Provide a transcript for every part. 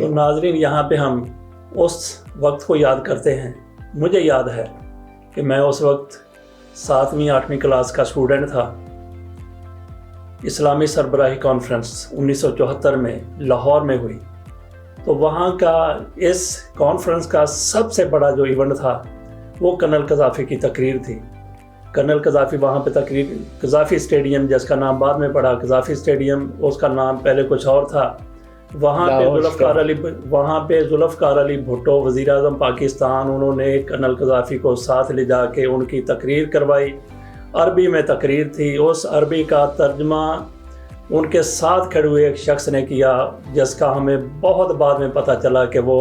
تو ناظرین یہاں پہ ہم اس وقت کو یاد کرتے ہیں. مجھے یاد ہے کہ میں اس وقت 7ویں 8ویں کلاس کا اسٹوڈنٹ تھا. اسلامی سربراہی کانفرنس 1974 میں لاہور میں ہوئی. تو وہاں کا اس کانفرنس کا سب سے بڑا جو ایونٹ تھا وہ کرنل قذافی کی تقریر تھی. کرنل قذافی وہاں پہ تقریر، قذافی اسٹیڈیم جس کا نام بعد میں پڑا قذافی اسٹیڈیم، اس کا نام پہلے کچھ اور تھا. وہاں پہ ذوالفقار علی بھٹو وزیر اعظم پاکستان، انہوں نے کرنل قذافی کو ساتھ لے جا کے ان کی تقریر کروائی. عربی میں تقریر تھی. اس عربی کا ترجمہ ان کے ساتھ کھڑے ہوئے ایک شخص نے کیا، جس کا ہمیں بہت بعد میں پتہ چلا کہ وہ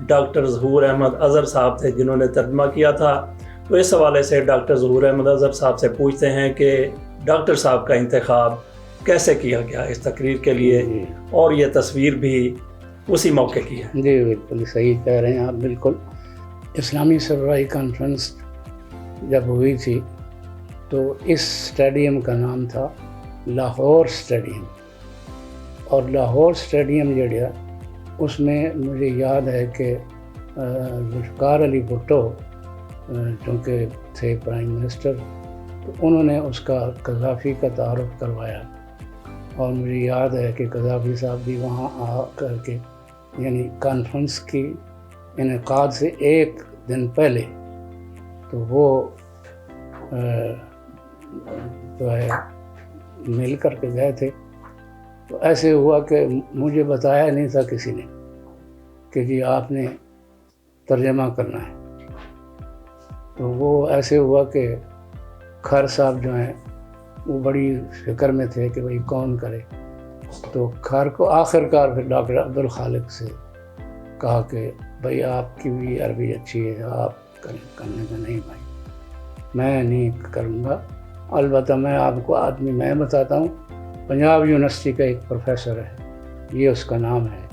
ڈاکٹر ظہور احمد اظہر صاحب تھے جنہوں نے ترجمہ کیا تھا. تو اس حوالے سے ڈاکٹر ظہور احمد اظہر صاحب سے پوچھتے ہیں کہ ڈاکٹر صاحب کا انتخاب کیسے کیا گیا اس تقریر کے لیے، اور یہ تصویر بھی اسی موقع کی ہے. جی بالکل صحیح کہہ رہے ہیں آپ. بالکل اسلامی سربراہی کانفرنس جب ہوئی تھی تو اس اسٹیڈیم کا نام تھا لاہور اسٹیڈیم. اور لاہور اسٹیڈیم جڑا اس میں مجھے یاد ہے کہ ذوالفقار علی بھٹو چونکہ تھے پرائم منسٹر، تو انہوں نے اس کا قذافی کا تعارف کروایا. اور مجھے یاد ہے کہ قذافی صاحب بھی وہاں آ کر کے، یعنی کانفرنس کی انعقاد سے ایک دن پہلے، تو وہ جو ہے مل کر کے گئے تھے. تو ایسے ہوا کہ مجھے بتایا نہیں تھا کسی نے کہ جی آپ نے ترجمہ کرنا ہے. تو وہ ایسے ہوا کہ کھر صاحب جو ہیں وہ بڑی فکر میں تھے کہ بھئی کون کرے. تو کھر کو آخر کار پھر ڈاکٹر عبدالخالق سے کہا کہ بھئی آپ کی بھی عربی اچھی ہے، آپ کرنے کا. نہیں بھائی میں نہیں کروں گا. البتہ میں آپ کو آدمی میں بتاتا ہوں، پنجاب یونیورسٹی کا ایک پروفیسر ہے، یہ اس کا نام ہے،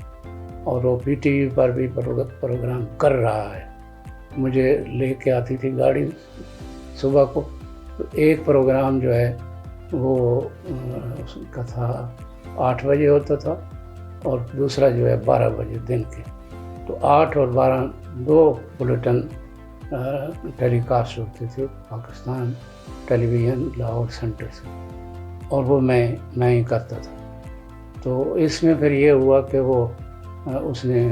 اور وہ پی ٹی وی پر بھی پروگرام کر رہا ہے. مجھے لے کے آتی تھی گاڑی صبح کو. تو ایک پروگرام جو ہے وہ اس کا تھا 8 بجے ہوتا تھا، اور دوسرا جو ہے 12 بجے دن کے. تو 8 اور 12 2 بلیٹن ٹیلی کاسٹ ہوتے تھے پاکستان ٹیلی ویژن لاہور سینٹر سے، اور وہ میں ہی کرتا تھا. تو اس میں پھر یہ ہوا کہ وہ اس نے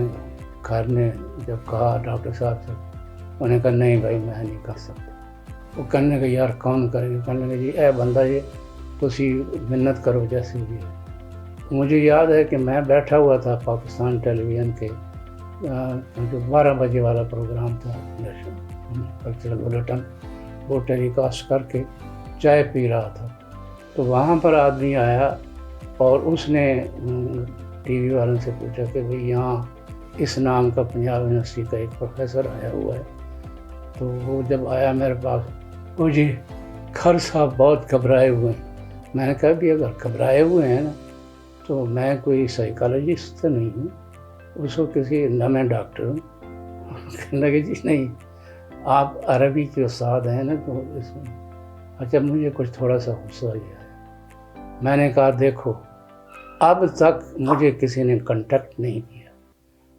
گھر نے جب کہا ڈاکٹر صاحب سے، انہوں نے کہا نہیں بھائی میں نہیں کر سکتا. وہ کہنے لگے یار کون کرے گا؟ کہنے لگے جی اے بندہ جی تسی منت کرو جیسے بھی ہے. مجھے یاد ہے کہ میں بیٹھا ہوا تھا پاکستان ٹیلی ویژن کے جو 12 بجے والا پروگرام تھا کلچرل بلیٹن، وہ ٹیلی کاسٹ کر کے چائے پی رہا تھا. تو وہاں پر آدمی آیا اور اس نے ٹی وی والوں سے پوچھا کہ بھئی یہاں اس نام کا پنجاب یونیورسٹی کا ایک پروفیسر آیا ہوا ہے. تو وہ جب آیا میرے پاس، وہ جی کھر صاحب بہت گھبرائے ہوئے ہیں. میں نے کہا بھی اگر گھبرائے ہوئے ہیں نا تو میں کوئی سائیکالوجسٹ تو نہیں ہوں، اس کو کسی نئے ڈاکٹر ہوں. کہنے لگے جی نہیں آپ عربی کے استاد ہیں نا تو اس میں. اچھا مجھے کچھ تھوڑا سا غصہ ہو گیا. میں نے کہا دیکھو اب تک مجھے کسی نے کنٹیکٹ نہیں کیا.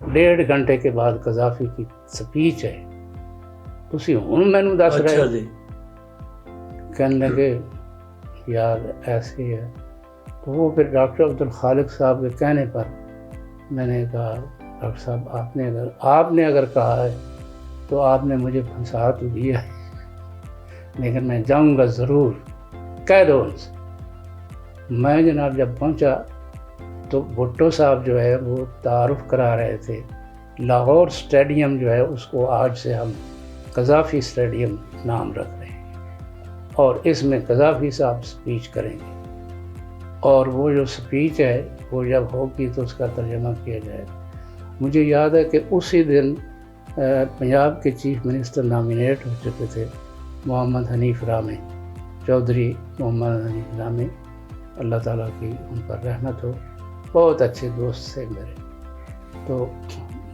1.5 گھنٹے کے بعد قذافی کی سپیچ ہے، تسی ہن مینوں دس رہے. جی کہنے لگے یار ایسے ہی ہے. تو وہ پھر ڈاکٹر عبدالخالق صاحب کے کہنے پر میں نے کہا ڈاکٹر صاحب آپ نے اگر کہا ہے تو آپ نے مجھے پھنسا تو دیا ہے، لیکن میں جاؤں گا ضرور، کہہ دو ان سے. میں جناب جب پہنچا تو بھٹو صاحب جو ہے وہ تعارف کرا رہے تھے. لاہور اسٹیڈیم جو ہے اس کو آج سے ہم قذافی اسٹیڈیم نام رکھ رہے ہیں، اور اس میں قذافی صاحب سپیچ کریں گے. اور وہ جو سپیچ ہے وہ جب ہوگی تو اس کا ترجمہ کیا جائے گا. مجھے یاد ہے کہ اسی دن پنجاب کے چیف منسٹر نامینیٹ ہو چکے تھے، محمد حنیف رامے، چودھری محمد حنیف رامے، اللہ تعالیٰ کی ان پر رحمت ہو. بہت اچھے دوست تھے میرے. تو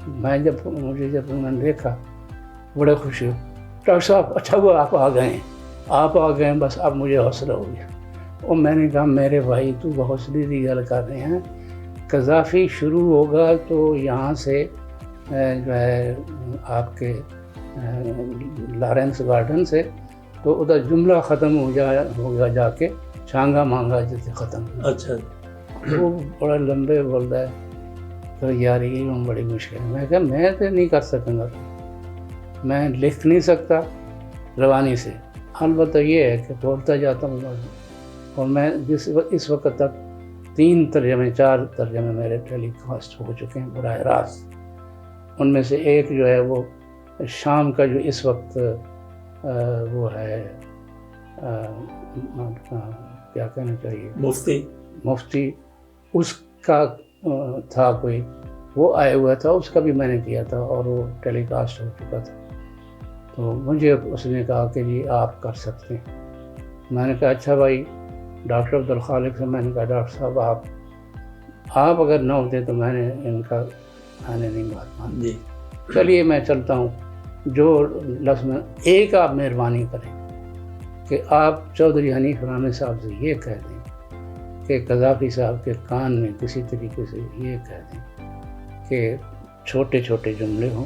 میں جب انہوں نے دیکھا بڑے خوش ہوئے. ڈاکٹر صاحب اچھا وہ آپ آ گئے ہیں، بس اب مجھے حوصلہ ہو گیا. اور میں نے کہا میرے بھائی تو حوصلے کی گل کر رہے ہیں، قذافی شروع ہوگا تو یہاں سے جو ہے آپ کے لارنس گارڈن سے، تو ادھر جملہ ختم ہوگا جا کے چھانگا مانگا جیسے ختم. اچھا. وہ بڑا لمبے بول رہا ہے تو یار یہ بڑی مشکل ہے. میں کہا میں تو نہیں کر سکوں گا، میں لکھ نہیں سکتا روانی سے، البتہ یہ ہے کہ بولتا جاتا ہوں. اور میں اس وقت تک 3 ترجمے 4 ترجمے میرے ٹیلی کاسٹ ہو چکے ہیں براہ راست. ان میں سے ایک جو ہے وہ شام کا جو اس وقت وہ ہے کیا کہنا چاہیے، مفتی اس کا تھا کوئی، وہ آئے ہوا تھا، اس کا بھی میں نے کیا تھا اور وہ ٹیلی کاسٹ ہو چکا تھا. تو مجھے اس نے کہا کہ جی آپ کر سکتے ہیں. میں نے کہا اچھا بھائی. ڈاکٹر عبدالخالق سے میں نے کہا ڈاکٹر صاحب آپ اگر نہ ہوتے تو میں نے ان کا نہیں بات مان. جی چلیے میں چلتا ہوں. جو لفظ میں ایک آپ مہربانی کریں کہ آپ چودھری حنیف رامے صاحب سے یہ کہہ دیں کہ قذافی صاحب کے کان میں کسی طریقے سے یہ کہہ دیں کہ چھوٹے چھوٹے جملے ہوں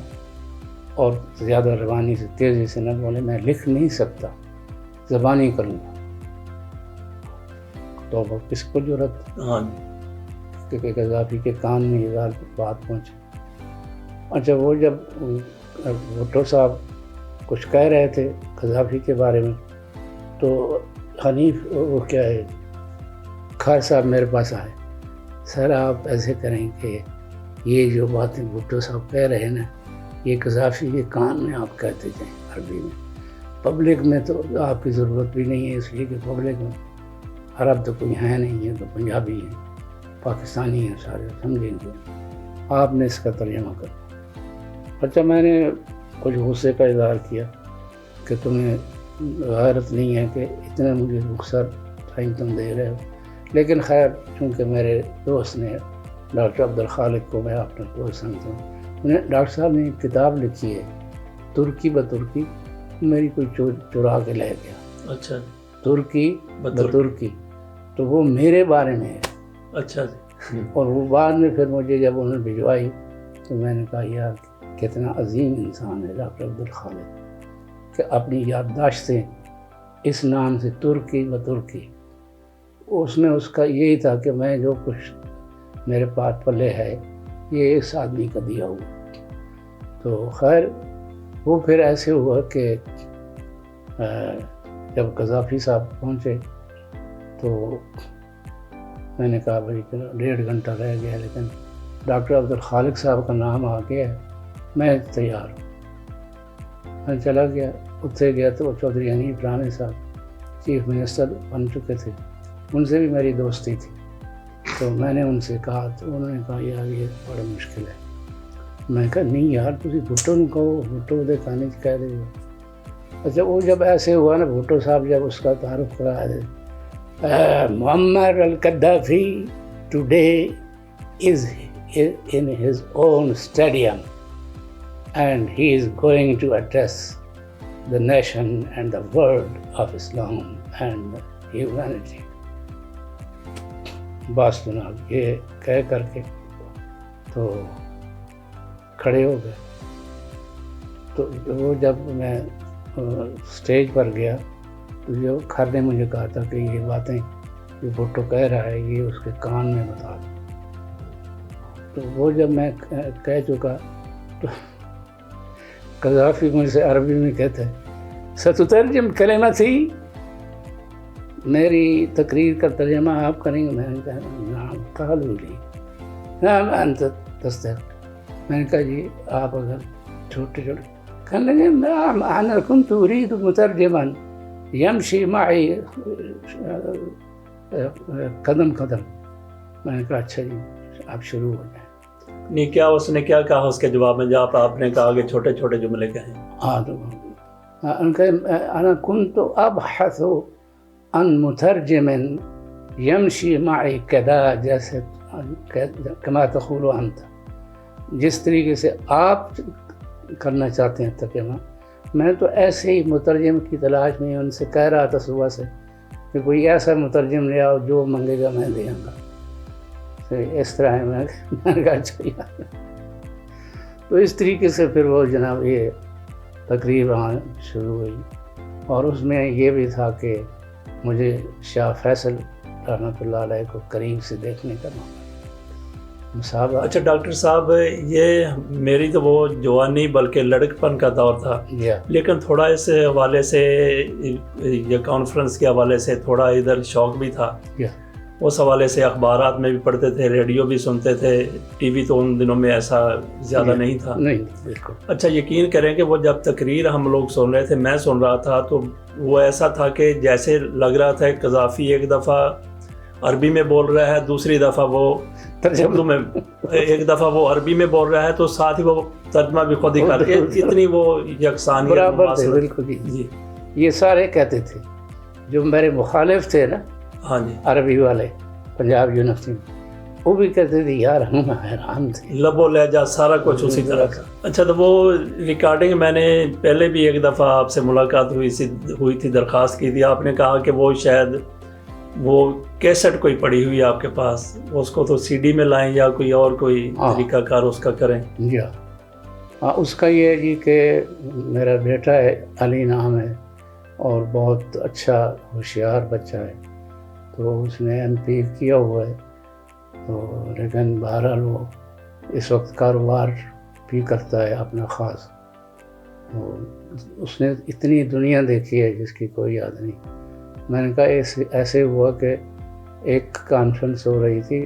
اور زیادہ روانی سے تیزی سے نہ بولیں. میں لکھ نہیں سکتا، زبانی کروں گا. تو وہ کس کو جرت کہ قذافی کے کان میں یہ بات پہنچے. اچھا وہ جب بھٹو صاحب کچھ کہہ رہے تھے قذافی کے بارے میں تو حنیف وہ کیا ہے خیر صاحب میرے پاس آئے. سر آپ ایسے کریں کہ یہ جو باتیں بھٹو صاحب کہہ رہے ہیں نا یہ قذافی کے کان میں آپ کہتے جائیں عربی میں. پبلک میں تو آپ کی ضرورت بھی نہیں ہے، اس لیے کہ پبلک میں عرب تو کوئی ہے نہیں ہے، تو پنجابی ہیں، پاکستانی ہیں، سارے سمجھیں گے. آپ نے اس کا ترجمہ کرا. اچھا میں نے کچھ غصے کا اظہار کیا کہ تمہیں غیرت نہیں ہے کہ اتنا مجھے رخصت ٹائم تم دے رہے ہو. لیکن خیر چونکہ میرے دوست نے ڈاکٹر عبدالخالق کو میں اپنا دوست سمجھتا ہوں، انہیں ڈاکٹر صاحب نے ایک کتاب لکھی ہے ترکی بترکی، میری کوئی چرا کے لے گیا. اچھا. ترکی بترکی تو وہ میرے بارے میں ہے. اچھا. اور وہ بعد میں پھر مجھے جب انہوں نے بھجوائی تو میں نے کہا یار کتنا عظیم انسان ہے ڈاکٹر عبدالخالق کہ اپنی یادداشتیں اس نام سے ترکی بترکی. اس میں اس کا یہی تھا کہ میں جو کچھ میرے پاس پلے ہے یہ اس آدمی کا دیا ہوا. تو خیر وہ پھر ایسے ہوا کہ جب قذافی صاحب پہنچے تو میں نے کہا بھائی 1.5 گھنٹہ رہ گیا لیکن ڈاکٹر عبدالخالق صاحب کا نام آ گیا ہے، میں تیار ہوں. میں چلا گیا، اتنے گیا تو چودھری حنیف رامے صاحب چیف منسٹر بن چکے تھے، ان سے بھی میری دوستی تھی. تو میں نے ان سے کہا تو انہوں نے کہا یار یہ بڑا مشکل ہے. میں کہا نہیں یار تسی بھٹو نو کہو، بھٹو دے کہانی کہہ رہے ہو. اچھا وہ جب ایسے ہوا نا بھٹو صاحب جب اس کا تعارف کرایا دے Muammar al Qaddafi today is in his own stadium and he is going to address the nation and the world of Islam and humanity. بس جناب یہ کہہ کر کے تو کھڑے ہو گئے. تو وہ جب میں اسٹیج پر گیا تو جو کھر نے مجھے کہا تھا کہ یہ باتیں جو بھٹو کہہ رہا ہے یہ اس کے کان میں بتا دو. تو وہ جب میں کہہ چکا تو قذافی مجھ سے عربی میں کہتا ہے ستترجم کلمتی، میری تقریر کا ترجمہ آپ کریں گے. میں نے کہا نعم قالوا لی نعم انت تستحق. میں نے کہا جی آپ اگر چھوٹے چھوٹے کہنے لگے نعم انا كنت اريد مترجما يمشي معي قدم قدم. میں نے کہا اچھا جی آپ شروع ہو جائیں. نہیں کیا اس نے کیا کہا اس کے جواب میں جب آپ نے کہا کہ چھوٹے چھوٹے جملے کہیں؟ ہاں تو انا كنت ابحث عن مترجم يمشي معي كذا جیسے كما تقول انت، جس طریقے سے آپ کرنا چاہتے ہیں ترجمہ. میں تو ایسے ہی مترجم کی تلاش میں ان سے کہہ رہا تھا صبح سے کہ کوئی ایسا مترجم لے آؤ جو منگے گا میں دے آؤں گا. تو اس طرح ہے میں نے کہا اچھا یار. تو اس طریقے سے پھر وہ جناب یہ تقریب وہاں شروع ہوئی، اور اس میں یہ بھی تھا کہ مجھے شاہ فیصل رحمۃ اللہ علیہ کو قریب سے دیکھنے کا مسابقہ. اچھا ڈاکٹر صاحب، یہ میری تو وہ جوانی بلکہ لڑکپن کا دور تھا، لیکن تھوڑا اس حوالے سے یہ کانفرنس کے حوالے سے تھوڑا ادھر شوق بھی تھا. اس حوالے سے اخبارات میں بھی پڑھتے تھے، ریڈیو بھی سنتے تھے، ٹی وی تو ان دنوں میں ایسا زیادہ نہیں تھا. نہیں بالکل. اچھا یقین کریں کہ وہ جب تقریر ہم لوگ سن رہے تھے، میں سن رہا تھا، تو وہ ایسا تھا کہ جیسے لگ رہا تھا قذافی ایک دفعہ عربی میں بول رہا ہے، دوسری دفعہ وہ اردو میں، ایک دفعہ وہ عربی میں بول رہا ہے تو ساتھ ہی وہ ترجمہ بھی خود ہی کر رہے، اتنی وہ یکسانیت. برابر تھے بالکل. جی یہ سارے کہتے تھے جو میرے مخالف تھے نا، ہاں جی، عربی والے پنجاب یونیورسٹی میں، وہ بھی کہتے تھے یار ہم حیران تھے، لب و لہجہ سارا کچھ اسی طرح کا. اچھا تو وہ ریکارڈنگ میں نے پہلے بھی ایک دفعہ آپ سے ملاقات ہوئی تھی، درخواست کی تھی، آپ نے کہا کہ وہ شاید وہ کیسٹ کوئی پڑی ہوئی آپ کے پاس، اس کو تو سی ڈی میں لائیں یا کوئی اور کوئی طریقہ کار اس کا کریں. جی ہاں. اس کا یہ ہے جی کہ میرا بیٹا ہے، علی نام ہے، اور بہت اچھا ہوشیار بچہ ہے، تو اس نے ایم پی کیا ہوا ہے، تو لیکن بہرحال وہ اس وقت کاروبار بھی کرتا ہے اپنا خاص. تو اس نے اتنی دنیا دیکھی ہے جس کی کوئی یاد نہیں. میں نے کہا ایسے ہوا کہ ایک کانفرنس ہو رہی تھی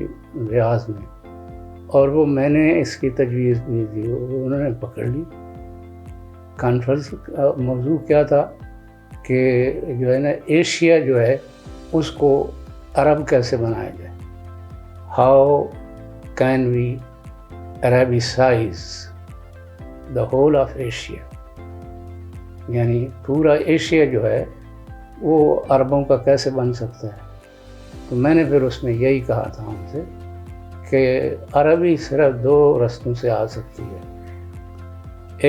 ریاض میں، اور وہ میں نے اس کی تجویز دی تھی، انہوں نے پکڑ لی. کانفرنس کا موضوع کیا تھا کہ جو ہے نا ایشیا جو ہے اس کو عرب کیسے بنایا جائے. How can we arabicize the whole of Asia, یعنی پورا ایشیا جو ہے وہ عربوں کا کیسے بن سکتا ہے. تو میں نے پھر اس میں یہی کہا تھا ان سے کہ عربی صرف دو رستوں سے آ سکتی ہے.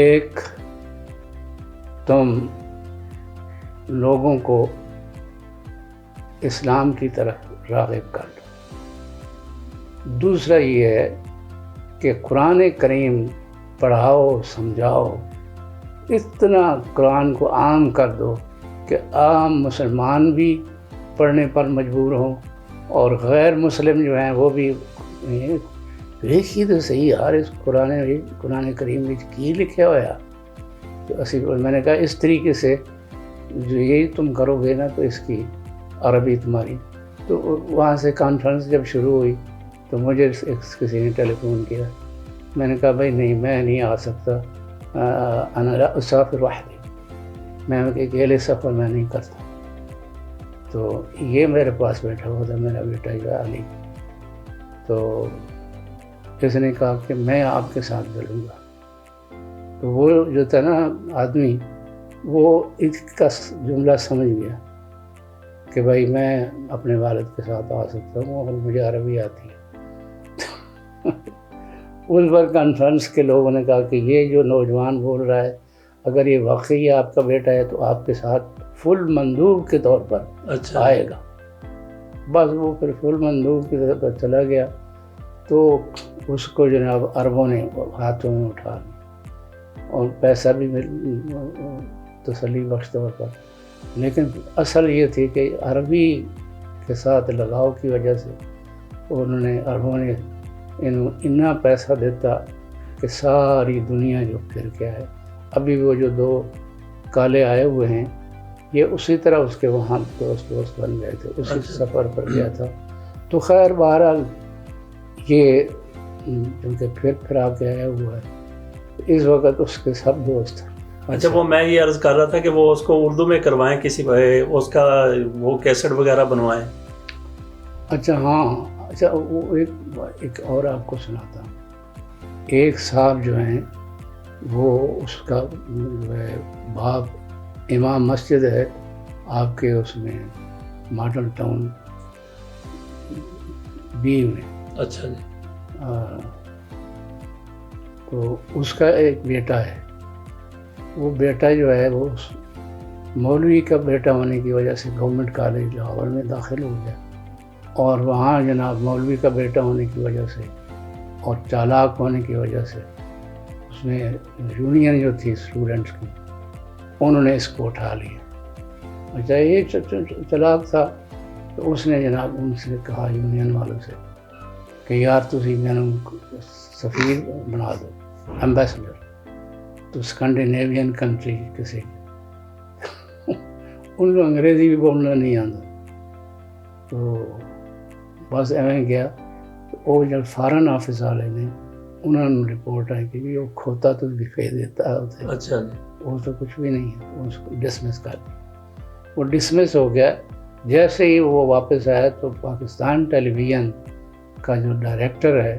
ایک، تم لوگوں کو اسلام کی طرف راغب کر دو. دوسرا یہ ہے کہ قرآن کریم پڑھاؤ، سمجھاؤ، اتنا قرآن کو عام کر دو کہ عام مسلمان بھی پڑھنے پر مجبور ہوں، اور غیر مسلم جو ہیں وہ بھی دیکھیے تو صحیح یار اس قرآن کریم میں کی لکھا ہوا ہے. تو میں نے کہا اس طریقے سے جو یہی تم کرو گے نا تو اس کی عربی تمہاری. تو وہاں سے کانفرنس جب شروع ہوئی تو مجھے کسی نے ٹیلی فون کیا. میں نے کہا بھائی نہیں، میں نہیں آ سکتا، انا لا اسافر وحدی، میں اکیلے سفر میں نہیں کرتا. تو یہ میرے پاس بیٹھا ہوا تھا میرا بیٹا علی. تو اس نے کہا کہ میں آپ کے ساتھ چلوں گا. تو وہ جو تھا نا آدمی، وہ اس کا جملہ سمجھ گیا کہ بھائی میں اپنے والد کے ساتھ آ سکتا ہوں اور مجھے عربی آتی ہے. اس وقت کانفرنس کے لوگوں نے کہا کہ یہ جو نوجوان بول رہا ہے اگر یہ واقعی آپ کا بیٹا ہے تو آپ کے ساتھ فل مندوب کے طور پر آئے گا. بس وہ پھر فل مندوب کی طرف پر چلا گیا. تو اس کو جناب عربوں نے ہاتھوں میں اٹھا لیا اور پیسہ بھی تسلی بخش طور پر. لیکن اصل یہ تھی کہ عربی کے ساتھ لگاؤ کی وجہ سے انہوں نے عربوں نے اتنا پیسہ دیتا کہ ساری دنیا جو پھر کیا ہے. ابھی وہ جو دو کالے آئے ہوئے ہیں یہ اسی طرح اس کے وہاں دوست بن گئے تھے، اسی سفر پر گیا تھا. تو خیر بہرحال یہ کیونکہ پھر آ کے آیا ہوا ہے، اس وقت اس کے سب دوست ہیں. اچھا وہ میں یہ عرض کر رہا تھا کہ وہ اس کو اردو میں کروائیں، کسی اس کا وہ کیسٹ وغیرہ بنوائیں. اچھا ہاں. اچھا وہ ایک اور آپ کو سناتا ہوں. ایک صاحب جو ہیں وہ اس کا جو ہے باپ امام مسجد ہے آپ کے اس میں ماڈل ٹاؤن بی میں. اچھا جی. تو اس کا ایک بیٹا ہے، وہ بیٹا جو ہے وہ مولوی کا بیٹا ہونے کی وجہ سے گورنمنٹ کالج لاہور میں داخل ہو گیا. اور وہاں جناب مولوی کا بیٹا ہونے کی وجہ سے اور چالاک ہونے کی وجہ سے اس میں یونین جو تھی اسٹوڈنٹس کی انہوں نے اس کو اٹھا لیا. اچھا یہ چالاک تھا تو اس نے جناب ان سے کہا یونین والوں سے کہ یار تسی مینوں سفیر بنا دو, ایمبیسڈر تو اسکینڈینیوین کنٹری کسی ان کو انگریزی بھی بولنا نہیں آتا. تو بس ایویں گیا. وہ جب فارن آفس والے نے انہوں نے رپورٹ آئی کہ وہ کھوتا تو دکھائی دیتا ہے. اچھا وہ تو کچھ بھی نہیں ہے, اس کو ڈسمس کر دیا. وہ ڈسمس ہو گیا. جیسے ہی وہ واپس آیا تو پاکستان ٹیلی ویژن کا جو ڈائریکٹر ہے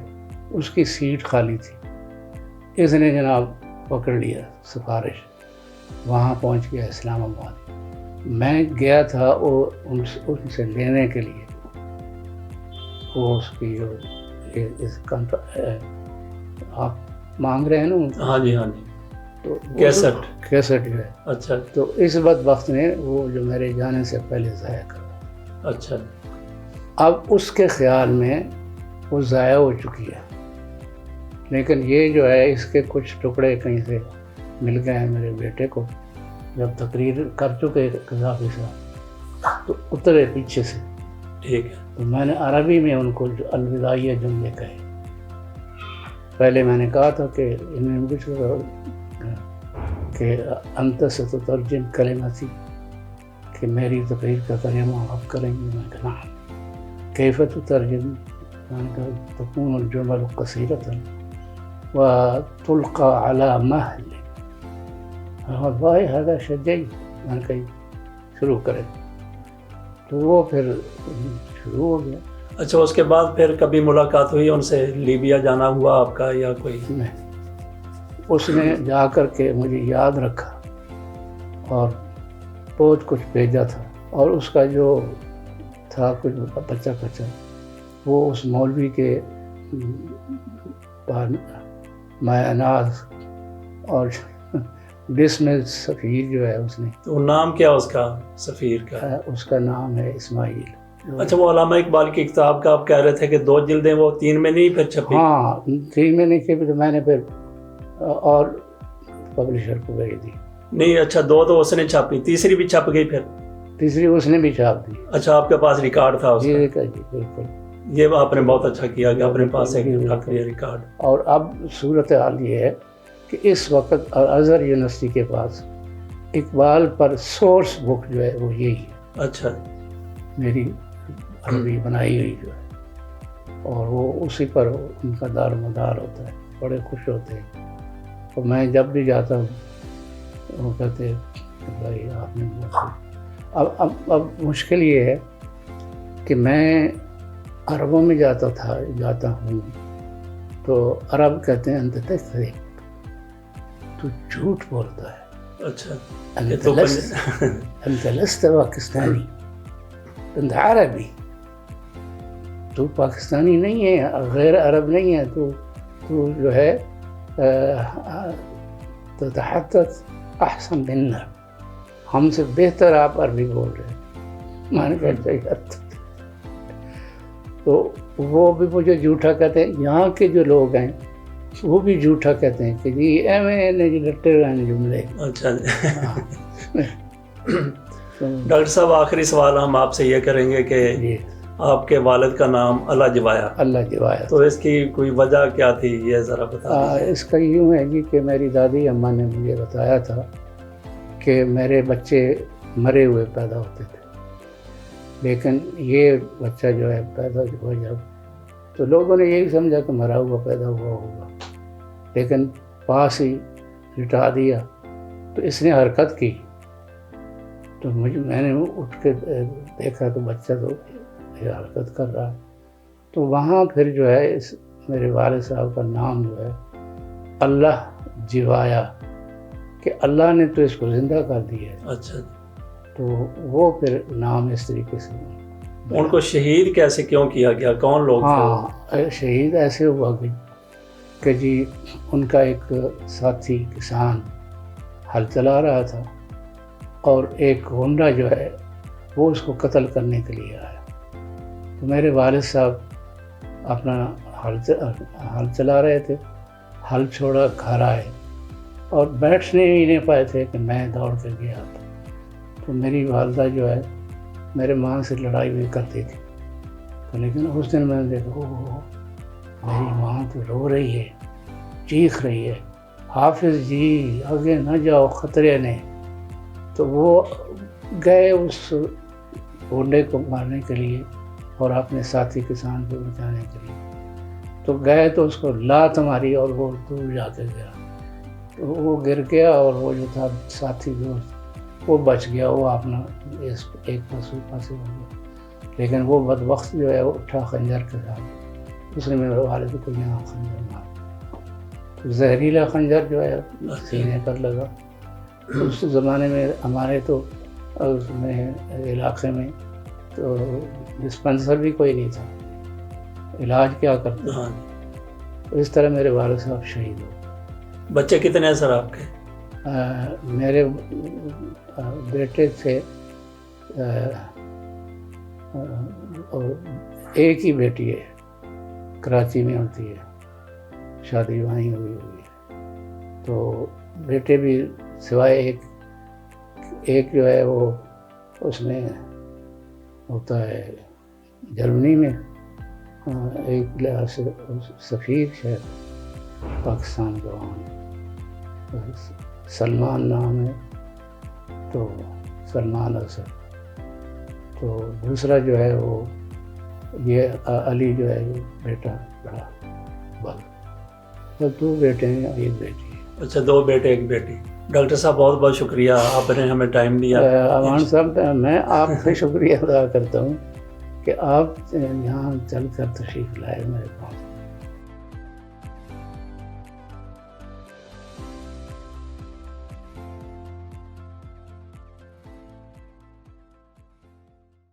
اس کی سیٹ خالی تھی. اس نے جناب پکڑ لیا سفارش, وہاں پہنچ گیا اسلام آباد. میں گیا تھا وہ ان سے لینے کے لیے وہ اس کی جو آپ مانگ رہے ہیں نا. ہاں جی ہاں جی. تو کیسٹ جو ہے. اچھا. تو اس بدبخت نے وہ جو میرے جانے سے پہلے ضائع کر. اچھا. اب اس کے خیال میں وہ ضائع ہو چکی ہے, لیکن یہ جو ہے اس کے کچھ ٹکڑے کہیں سے مل گئے ہیں میرے بیٹے کو. جب تقریر کر چکے قذافی صاحب تو اترے پیچھے سے. ٹھیک ہے. تو میں نے عربی میں ان کو الوداعیہ جملے کہے. پہلے میں نے کہا تھا کہ انہیں کچھ کہ انت ستترجم کلمتی, کہ میری تقریر کا ترجمہ آپ کریں گے. میں کہا کیف تترجم, میں نے کہا تکون الجمل قصیرۃ وتلقى على مهل. بھائی هذا شجعی. میں نے کہا شروع کریں. تو وہ پھر شروع ہو گیا. اچھا, اس کے بعد پھر کبھی ملاقات ہوئی ان سے؟ لیبیا جانا ہوا آپ کا یا کوئی؟ نہیں. اس نے جا کر کے مجھے یاد رکھا اور بہت کچھ بھیجا تھا. اور اس کا جو تھا کچھ بچہ کچا وہ اس مولوی کے معناز اور ڈسمل سفیر جو ہے اس نے. تو نام کیا اس کا سفیر کا؟ اس کا نام ہے اسماعیل. اچھا, وہ علامہ اقبال کی کتاب کا آپ کہہ رہے تھے کہ 2 جلدیں وہ 3 میں نہیں پھر چھپی؟ ہاں 3 میں نہیں چھپی. تو میں نے پھر اور پبلشر کو بھیج دی. نہیں اچھا, 2 تو اس نے چھاپی, تیسری بھی چھپ گئی پھر؟ تیسری اس نے بھی چھاپ دی. اچھا, آپ کے پاس ریکارڈ تھا اس کا؟ جی بالکل. یہ آپ نے بہت اچھا کیا کہ اپنے پاس ایک رکھ لیا ریکارڈ. اور اب صورتحال یہ ہے کہ اس وقت ازہر یونیورسٹی کے پاس اقبال پر سورس بک جو ہے وہ یہی ہے. اچھا. میری عربی بنائی ہوئی جو ہے, اور وہ اسی پر ان کا دار و مدار ہوتا ہے. بڑے خوش ہوتے ہیں. اور میں جب بھی جاتا ہوں وہ کہتے ہیں بھائی آپ نے اب مشکل یہ ہے کہ میں عربوں میں جاتا ہوں تو عرب کہتے ہیں انت تکذب, تو جھوٹ بولتا ہے. اچھا. انت لست پاکستانی, انت عربی, تو پاکستانی نہیں ہے, غیر عرب نہیں ہے, تو جو ہے تتحدث احسن منا, ہم سے بہتر آپ عربی بول رہے ہیں. میں نے کہا تو وہ بھی مجھے جھوٹا کہتے ہیں. یہاں کے جو لوگ ہیں وہ بھی جھوٹا کہتے ہیں کہ جی ایویں جی لٹے ہوئے ہیں جملے. اچھا. ڈاکٹر صاحب, آخری سوال ہم آپ سے یہ کریں گے کہ آپ کے والد کا نام اللہ جوایا. اللہ جوایا. تو اس کی کوئی وجہ کیا تھی, یہ ذرا بتا. اس کا یوں ہے جی کہ میری دادی اماں نے مجھے بتایا تھا کہ میرے بچے مرے ہوئے پیدا ہوتے تھے, لیکن یہ بچہ جو ہے پیدا ہوا جب تو لوگوں نے یہی سمجھا کہ مرا ہوا پیدا ہوا ہوگا, لیکن پاس ہی لٹا دیا. تو اس نے حرکت کی تو میں نے اٹھ کے دیکھا تو بچہ تو حرکت کر رہا. تو وہاں پھر جو ہے میرے والد صاحب کا نام جو ہے اللہ جوایا, کہ اللہ نے تو اس کو زندہ کر دیا ہے. اچھا. تو وہ پھر نام اس طریقے سے. ان کو شہید کیسے کیوں کیا گیا, کون لوگ تھے؟ ہاں, شہید ایسے ہوا کہ جی ان کا ایک ساتھی کسان ہل چلا رہا تھا اور ایک گنڈا جو ہے وہ اس کو قتل کرنے کے لیے آیا. تو میرے والد صاحب اپنا ہل چلا رہے تھے، ہل چھوڑا گھر آئے اور بیٹھنے ہی نہیں پائے تھے کہ میں دوڑ کر گیا تھا. تو میری والدہ جو ہے میرے ماں سے لڑائی بھی کرتی تھی. تو لیکن اس دن میں نے دیکھا میری ماں تو رو رہی ہے، چیخ رہی ہے، حافظ جی آگے نہ جاؤ خطرے نے. تو وہ گئے اس گونڈے کو مارنے کے لیے اور اپنے ساتھی کسان کو بچانے کے لیے. تو گئے تو اس کو لات ماری اور وہ دور جا کے گیا. تو وہ گر گیا اور وہ جو تھا ساتھی دوست وہ بچ گیا، وہ اپنا ایک پاسو پاسے ہو گیا. لیکن وہ بدبخت جو ہے وہ اٹھا خنجر کے ساتھ، اس نے میرے والد کو یہاں خنجر مارا. تو زہریلا خنجر جو ہے سینے پر لگا. اس زمانے میں ہمارے تو اس میں علاقے میں تو ڈسپنسر بھی کوئی نہیں تھا، علاج کیا کرتے. اس طرح میرے والد صاحب شہید ہو. بچے کتنے ہیں سر آپ کے؟ میرے بیٹے تھے اور ایک ہی بیٹی ہے، کراچی میں ہوتی ہے، شادی وہیں ہوئی ہے. تو بیٹے بھی سوائے ایک جو ہے وہ اس میں ہوتا ہے جرمنی میں، ایک لحاظ سے سفیر ہے پاکستان کا، وہاں سلمان نام ہے، تو سلمان اثر. تو دوسرا جو ہے وہ یہ علی جو ہے وہ بیٹا بڑا بل. تو 2 بیٹے ہیں اور 1 بیٹی ہے. اچھا 2 بیٹے 1 بیٹی. ڈاکٹر صاحب بہت بہت شکریہ، آپ نے ہمیں ٹائم دیا. امان صاحب میں آپ کا شکریہ ادا کرتا ہوں کہ آپ یہاں چل کر تشریف لائے میرے پاس.